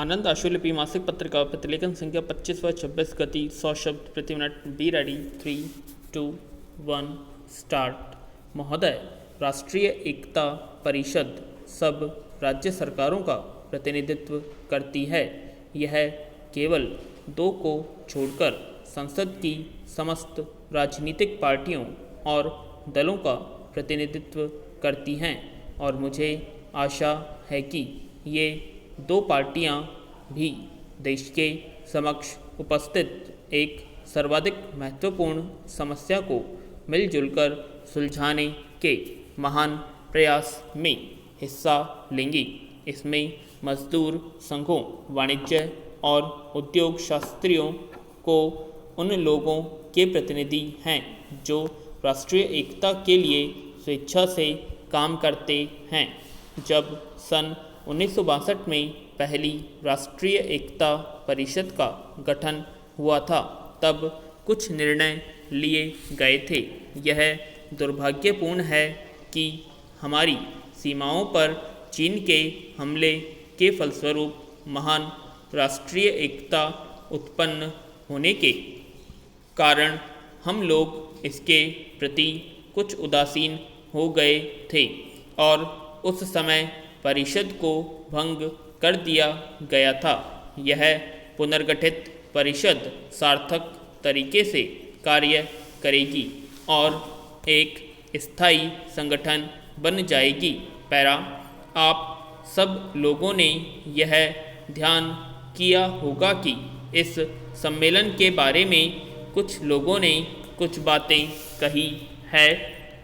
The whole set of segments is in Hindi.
आनंद आशुलिपि मासिक पत्रिका प्रतिलेखन संख्या 25 व 26 गति 100 शब्द प्रति मिनट। Be ready 3, 2, 1 start. महोदय, राष्ट्रीय एकता परिषद सब राज्य सरकारों का प्रतिनिधित्व करती है। यह केवल 2 को छोड़कर संसद की समस्त राजनीतिक पार्टियों और दलों का प्रतिनिधित्व करती हैं और मुझे आशा है कि ये 2 पार्टियां भी देश के समक्ष उपस्थित एक सर्वाधिक महत्वपूर्ण समस्या को मिलजुल कर सुलझाने के महान प्रयास में हिस्सा लेंगी। इसमें मजदूर संघों, वाणिज्य और उद्योग शास्त्रियों को उन लोगों के प्रतिनिधि हैं जो राष्ट्रीय एकता के लिए स्वेच्छा से काम करते हैं। जब सन 1962 में पहली राष्ट्रीय एकता परिषद का गठन हुआ था, तब कुछ निर्णय लिए गए थे। यह दुर्भाग्यपूर्ण है कि हमारी सीमाओं पर चीन के हमले के फलस्वरूप महान राष्ट्रीय एकता उत्पन्न होने के कारण हम लोग इसके प्रति कुछ उदासीन हो गए थे और उस समय परिषद को भंग कर दिया गया था। यह पुनर्गठित परिषद सार्थक तरीके से कार्य करेगी और एक स्थायी संगठन बन जाएगी। पैरा, आप सब लोगों ने यह ध्यान किया होगा कि इस सम्मेलन के बारे में कुछ लोगों ने कुछ बातें कही है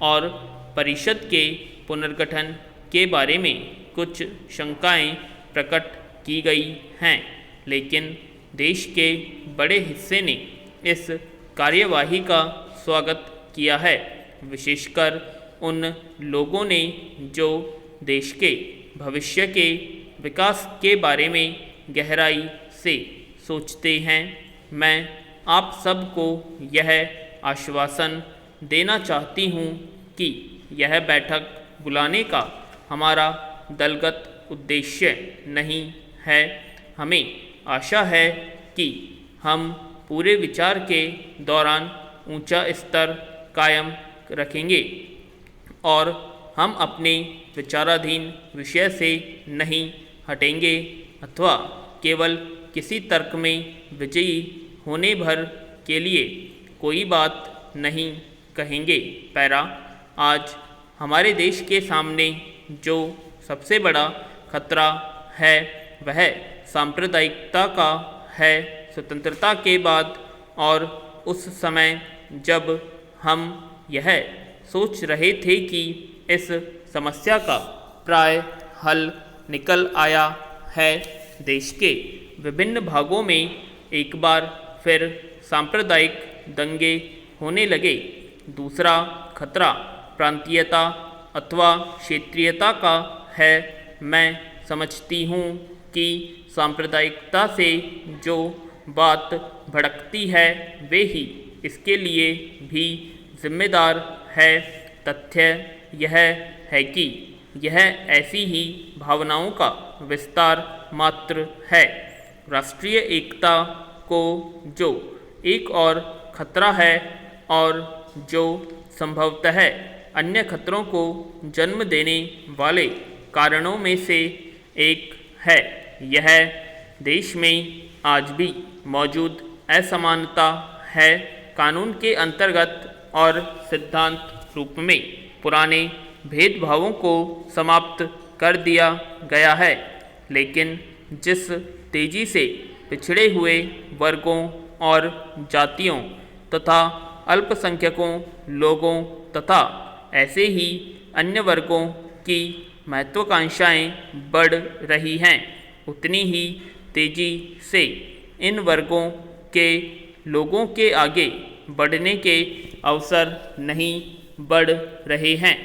और परिषद के पुनर्गठन के बारे में कुछ शंकाएं प्रकट की गई हैं, लेकिन देश के बड़े हिस्से ने इस कार्यवाही का स्वागत किया है, विशेषकर उन लोगों ने जो देश के भविष्य के विकास के बारे में गहराई से सोचते हैं। मैं आप सबको यह आश्वासन देना चाहती हूँ कि यह बैठक बुलाने का हमारा दलगत उद्देश्य नहीं है। हमें आशा है कि हम पूरे विचार के दौरान ऊंचा स्तर कायम रखेंगे और हम अपने विचाराधीन विषय से नहीं हटेंगे अथवा केवल किसी तर्क में विजयी होने भर के लिए कोई बात नहीं कहेंगे। पैरा, आज हमारे देश के सामने जो सबसे बड़ा खतरा है वह सांप्रदायिकता का है। स्वतंत्रता के बाद और उस समय जब हम यह सोच रहे थे कि इस समस्या का प्राय हल निकल आया है, देश के विभिन्न भागों में एक बार फिर सांप्रदायिक दंगे होने लगे। दूसरा खतरा प्रांतीयता अथवा क्षेत्रीयता का है। मैं समझती हूँ कि सांप्रदायिकता से जो बात भड़कती है वे ही इसके लिए भी जिम्मेदार है। तथ्य यह है कि यह ऐसी ही भावनाओं का विस्तार मात्र है। राष्ट्रीय एकता को जो एक और खतरा है और जो संभवतः अन्य खतरों को जन्म देने वाले कारणों में से एक है, यह देश में आज भी मौजूद असमानता है। कानून के अंतर्गत और सिद्धांत रूप में पुराने भेदभावों को समाप्त कर दिया गया है, लेकिन जिस तेजी से पिछड़े हुए वर्गों और जातियों तथा अल्पसंख्यकों लोगों तथा ऐसे ही अन्य वर्गों की महत्वाकांक्षाएं बढ़ रही हैं, उतनी ही तेजी से इन वर्गों के लोगों के आगे बढ़ने के अवसर नहीं बढ़ रहे हैं।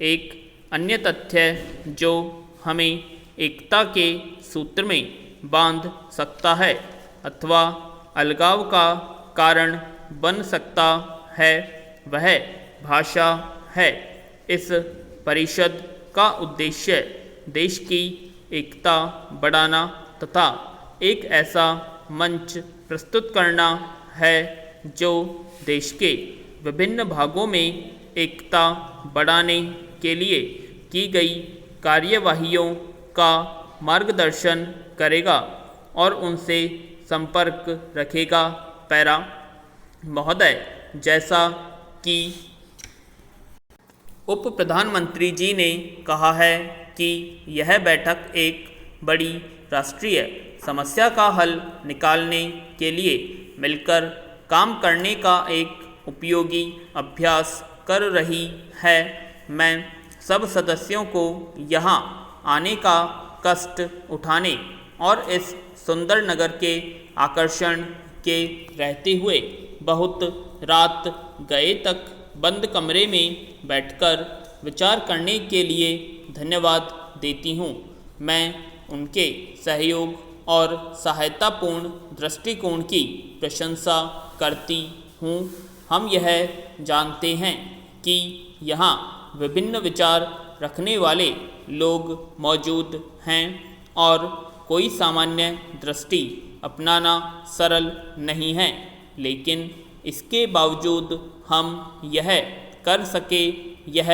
एक अन्य तथ्य जो हमें एकता के सूत्र में बांध सकता है अथवा अलगाव का कारण बन सकता है वह भाषा है। इस परिषद का उद्देश्य देश की एकता बढ़ाना तथा एक ऐसा मंच प्रस्तुत करना है जो देश के विभिन्न भागों में एकता बढ़ाने के लिए की गई कार्यवाहियों का मार्गदर्शन करेगा और उनसे संपर्क रखेगा। पैरा महोदय, जैसा कि उप प्रधानमंत्री जी ने कहा है कि यह बैठक एक बड़ी राष्ट्रीय समस्या का हल निकालने के लिए मिलकर काम करने का एक उपयोगी अभ्यास कर रही है। मैं सब सदस्यों को यहाँ आने का कष्ट उठाने और इस सुंदर नगर के आकर्षण के रहते हुए बहुत रात गए तक बंद कमरे में बैठकर विचार करने के लिए धन्यवाद देती हूँ। मैं उनके सहयोग और सहायतापूर्ण दृष्टिकोण की प्रशंसा करती हूँ। हम यह जानते हैं कि यहाँ विभिन्न विचार रखने वाले लोग मौजूद हैं और कोई सामान्य दृष्टि अपनाना सरल नहीं है, लेकिन इसके बावजूद हम यह कर सके, यह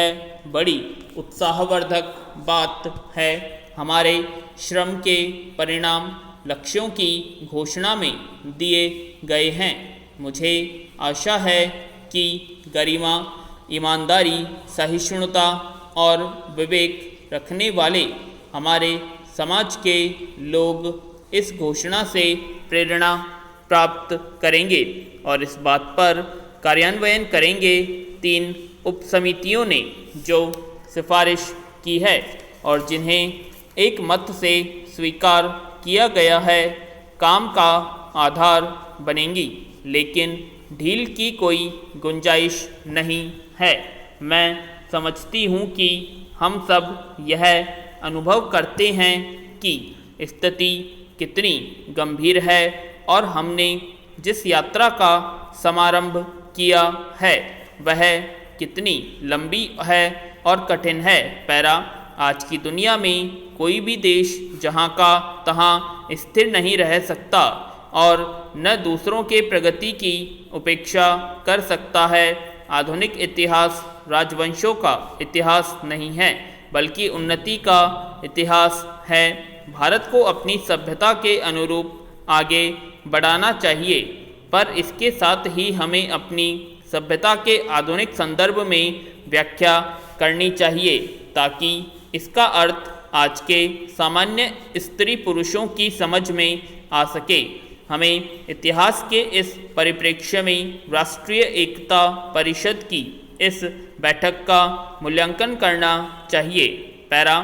बड़ी उत्साहवर्धक बात है। हमारे श्रम के परिणाम लक्ष्यों की घोषणा में दिए गए हैं। मुझे आशा है कि गरिमा, ईमानदारी, सहिष्णुता और विवेक रखने वाले हमारे समाज के लोग इस घोषणा से प्रेरणा प्राप्त करेंगे और इस बात पर कार्यान्वयन करेंगे। 3 उप समितियों ने जो सिफारिश की है और जिन्हें एक मत से स्वीकार किया गया है, काम का आधार बनेंगी, लेकिन ढील की कोई गुंजाइश नहीं है। मैं समझती हूँ कि हम सब यह अनुभव करते हैं कि स्थिति कितनी गंभीर है और हमने जिस यात्रा का समारंभ किया है वह कितनी लंबी है और कठिन है। पैरा आज की दुनिया में कोई भी देश जहाँ का तहाँ स्थिर नहीं रह सकता और न दूसरों के प्रगति की उपेक्षा कर सकता है। आधुनिक इतिहास राजवंशों का इतिहास नहीं है, बल्कि उन्नति का इतिहास है। भारत को अपनी सभ्यता के अनुरूप आगे बढ़ाना चाहिए, पर इसके साथ ही हमें अपनी सभ्यता के आधुनिक संदर्भ में व्याख्या करनी चाहिए ताकि इसका अर्थ आज के सामान्य स्त्री पुरुषों की समझ में आ सके। हमें इतिहास के इस परिप्रेक्ष्य में राष्ट्रीय एकता परिषद की इस बैठक का मूल्यांकन करना चाहिए। पैरा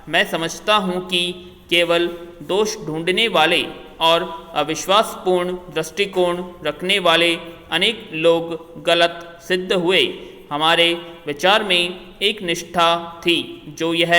मैं समझता हूँ कि केवल दोष ढूंढने वाले और अविश्वासपूर्ण दृष्टिकोण रखने वाले अनेक लोग गलत सिद्ध हुए। हमारे विचार में एक निष्ठा थी जो यह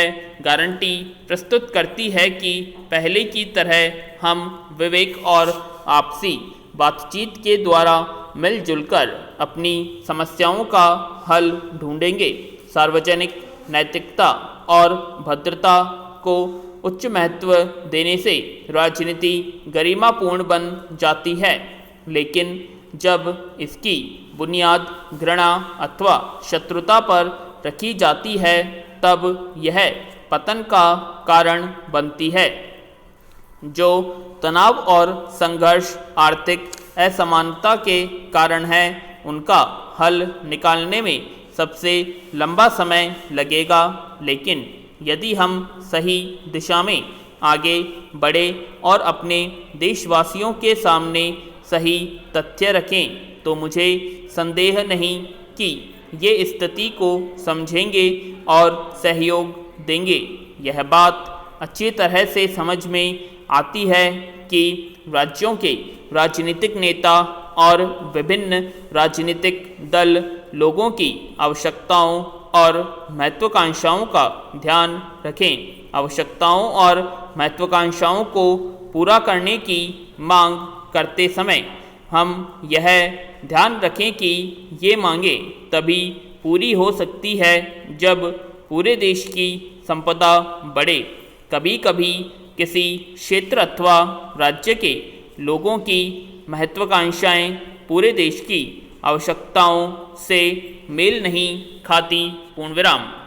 गारंटी प्रस्तुत करती है कि पहले की तरह हम विवेक और आपसी बातचीत के द्वारा मिलजुल कर अपनी समस्याओं का हल ढूंढेंगे। सार्वजनिक नैतिकता और भद्रता को उच्च महत्व देने से राजनीति गरिमापूर्ण बन जाती है, लेकिन जब इसकी बुनियाद घृणा अथवा शत्रुता पर रखी जाती है तब यह पतन का कारण बनती है। जो तनाव और संघर्ष आर्थिक असमानता के कारण है, उनका हल निकालने में सबसे लंबा समय लगेगा, लेकिन यदि हम सही दिशा में आगे बढ़े और अपने देशवासियों के सामने सही तथ्य रखें तो मुझे संदेह नहीं कि ये स्थिति को समझेंगे और सहयोग देंगे। यह बात अच्छी तरह से समझ में आती है कि राज्यों के राजनीतिक नेता और विभिन्न राजनीतिक दल लोगों की आवश्यकताओं और महत्वाकांक्षाओं का ध्यान रखें। आवश्यकताओं और महत्वाकांक्षाओं को पूरा करने की मांग करते समय हम यह ध्यान रखें कि ये मांगें तभी पूरी हो सकती है जब पूरे देश की संपदा बढ़े। कभी कभी किसी क्षेत्र अथवा राज्य के लोगों की महत्वाकांक्षाएं पूरे देश की आवश्यकताओं से मेल नहीं खाती, पूर्ण विराम।